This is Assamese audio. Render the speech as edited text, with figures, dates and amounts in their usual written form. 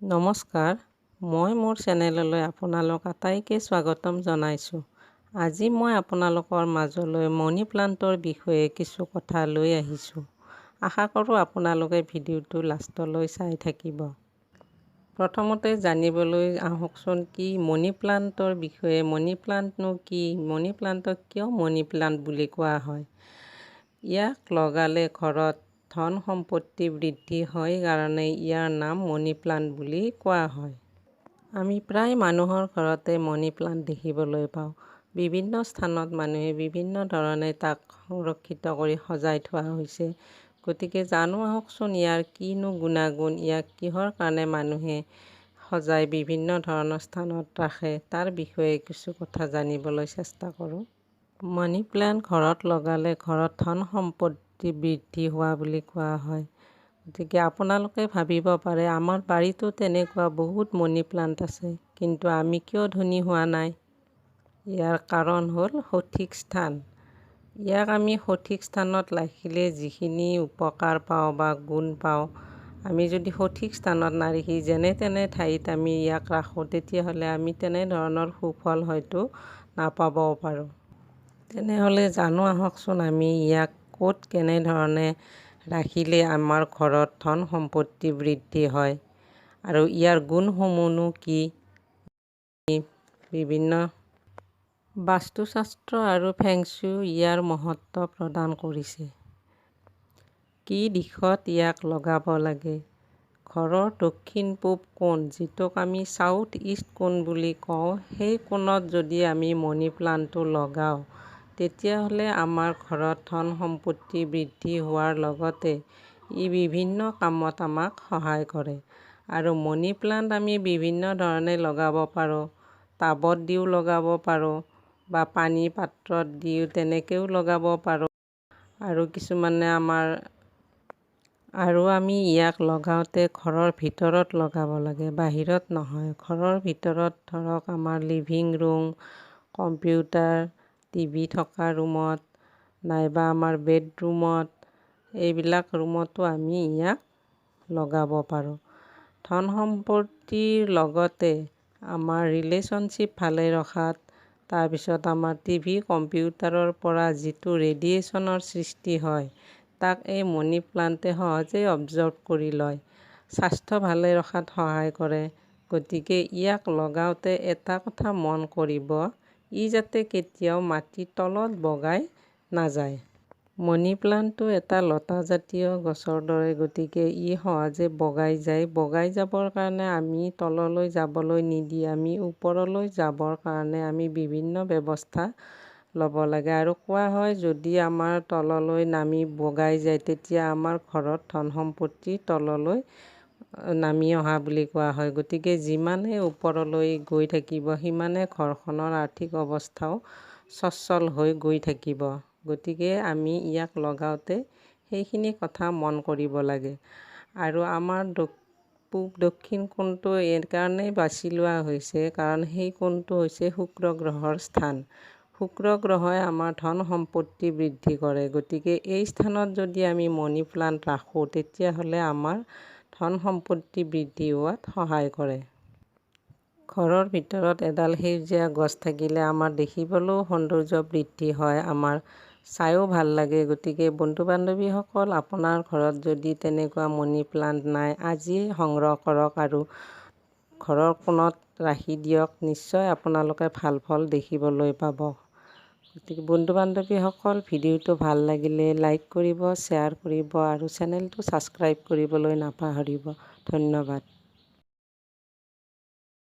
নমস্কাৰ, মই মোৰ চেনেললৈ আপোনালোক আটাইকে স্বাগতম জনাইছোঁ। আজি মই আপোনালোকৰ মাজলৈ মানি প্লাণ্টৰ বিষয়ে কিছু কথা লৈ আহিছোঁ। আশা কৰোঁ আপোনালোকে ভিডিঅ'টো লাষ্টলৈ চাই থাকিব। প্ৰথমতে জানিবলৈ আহকচোন কি মানি প্লাণ্টৰ বিষয়ে। মানি প্লাণ্টনো কি? মানি প্লাণ্টক কিয় মানি প্লাণ্ট বুলি কোৱা হয়? ইয়াক লগালে ঘৰত ধন সম্পত্তি বৃদ্ধি হয় কাৰণে ইয়াৰ নাম মানি প্লাণ্ট বুলি কোৱা হয়। আমি প্ৰায় মানুহৰ ঘৰতে মানি প্লাণ্ট দেখিবলৈ পাওঁ। বিভিন্ন স্থানত মানুহে বিভিন্ন ধৰণে তাক সংৰক্ষিত কৰি সজাই থোৱা হৈছে। গতিকে জানো আহকচোন ইয়াৰ কিনো গুণাগুণ, ইয়াক কিহৰ কাৰণে মানুহে সজাই বিভিন্ন ধৰণৰ স্থানত ৰাখে তাৰ বিষয়ে কিছু কথা জানিবলৈ চেষ্টা কৰোঁ। মানি প্লাণ্ট ঘৰত লগালে ঘৰত ধন সম্পত্তি বৃদ্ধি হোৱা বুলি কোৱা হয়। গতিকে আপোনালোকে ভাবিব পাৰে আমাৰ বাৰীতো তেনেকুৱা বহুত মানি প্লাণ্ট আছে, কিন্তু আমি কিয় ধনী হোৱা নাই? ইয়াৰ কাৰণ হ'ল সঠিক স্থান। ইয়াক আমি সঠিক স্থানত ৰাখিলে যিখিনি উপকাৰ পাওঁ বা গুণ পাওঁ, আমি যদি সঠিক স্থানত নাৰাখি যেনে তেনে ঠাইত আমি ইয়াক ৰাখোঁ, তেতিয়াহ'লে আমি তেনেধৰণৰ সুফল হয়তো নাপাবও পাৰোঁ। তেনেহ'লে জানো আহকচোন আমি ইয়াক ক'ত কেনেধৰণে ৰাখিলে আমাৰ ঘৰত ধন সম্পত্তি বৃদ্ধি হয় আৰু ইয়াৰ গুণসমূহনো কি? বিভিন্ন বাস্তুশাস্ত্ৰ আৰু ফেংশ্বুই ইয়াৰ মহত্ব প্ৰদান কৰিছে। কি দিশত ইয়াক লগাব লাগে? ঘৰৰ দক্ষিণ পূব কোণ, যিটোক আমি চাউথ ইষ্ট কোণ বুলি কওঁ, সেই কোণত যদি আমি মানি প্লাণ্টটো লগাওঁ, তেতিয়াহ'লে আমাৰ ঘৰত ধন সম্পত্তি বৃদ্ধি হোৱাৰ লগতে ই বিভিন্ন কামত আমাক সহায় কৰে। আৰু মানি প্লাণ্ট আমি বিভিন্ন ধৰণে লগাব পাৰোঁ। টাবত দিও লগাব পাৰোঁ বা পানী পাত্ৰত দিও তেনেকৈও লগাব পাৰোঁ। আৰু কিছুমানে আমি ইয়াক লগাওঁতে ঘৰৰ ভিতৰত লগাব লাগে, বাহিৰত নহয়। ঘৰৰ ভিতৰত ধৰক আমাৰ লিভিং ৰুম, কম্পিউটাৰ, টিভি থকা ৰুমত নাইবা আমাৰ বেডৰুমত, এইবিলাক ৰুমতো আমি ইয়াক লগাব পাৰোঁ। ধন সম্পত্তিৰ লগতে আমাৰ ৰিলেশ্যনশ্বিপ ভালে ৰখাত, তাৰপিছত আমাৰ টিভি কম্পিউটাৰৰ পৰা যিটো ৰেডিয়েশ্যনৰ সৃষ্টি হয়, তাক এই মানি প্লাণ্টে সহজেই অবজৰ্ব কৰি লয়, স্বাস্থ্য ভালে ৰখাত সহায় কৰে। গতিকে ইয়াক লগাওঁতে এটা কথা মন কৰিব, ই যাতে কেতিয়াও মাটিৰ তলত বগাই নাযায়। মানি প্লাণ্টটো এটা লতাজাতীয় গছৰ দৰে, গতিকে ই সহজে বগাই যায়। বগাই যাবৰ কাৰণে আমি তললৈ যাবলৈ নিদি আমি ওপৰলৈ যাবৰ কাৰণে আমি বিভিন্ন ব্যৱস্থা ল'ব লাগে। আৰু কোৱা হয় যদি আমাৰ তললৈ নামি বগাই যায়, তেতিয়া আমাৰ ঘৰত ধন সম্পত্তি তললৈ নামি অহা বুলি কোৱা হয়। গতিকে যিমানে ওপৰলৈ গৈ থাকিব, সিমানে ঘৰখনৰ আৰ্থিক অৱস্থাও সচ্ছল হৈ গৈ থাকিব। গতিকে আমি ইয়াক লগাওঁতে সেইখিনি কথা মন কৰিব লাগে। আৰু আমাৰ পূব দক্ষিণ কোণটো এই কাৰণেই বাছি লোৱা হৈছে, কাৰণ সেই কোণটো হৈছে শুক্ৰ গ্ৰহৰ স্থান। শুক্ৰ গ্ৰহই আমাৰ ধন সম্পত্তি বৃদ্ধি কৰে। গতিকে এই স্থানত যদি আমি মানি প্লাণ্ট ৰাখোঁ, তেতিয়াহ'লে আমাৰ ধন সম্পত্তি বৃদ্ধি হোৱাত সহায় কৰে। ঘৰৰ ভিতৰত এডাল সেউজীয়া গছ থাকিলে আমাৰ দেখিবলৈও সৌন্দৰ্য বৃদ্ধি হয়, আমাৰ চাইও ভাল লাগে। গতিকে বন্ধু বান্ধৱীসকল, আপোনাৰ ঘৰত যদি তেনেকুৱা মানি প্লাণ্ট নাই, আজিয়ে সংগ্ৰহ কৰক আৰু ঘৰৰ কোণত ৰাখি দিয়ক। নিশ্চয় আপোনালোকে ভাল ফল দেখিবলৈ পাব। গতিকে বন্ধু বান্ধৱীসকল, ভিডিঅ'টো ভাল লাগিলে লাইক কৰিব, শ্বেয়াৰ কৰিব আৰু চেনেলটো ছাবস্ক্ৰাইব কৰিবলৈ নাপাহৰিব। ধন্যবাদ।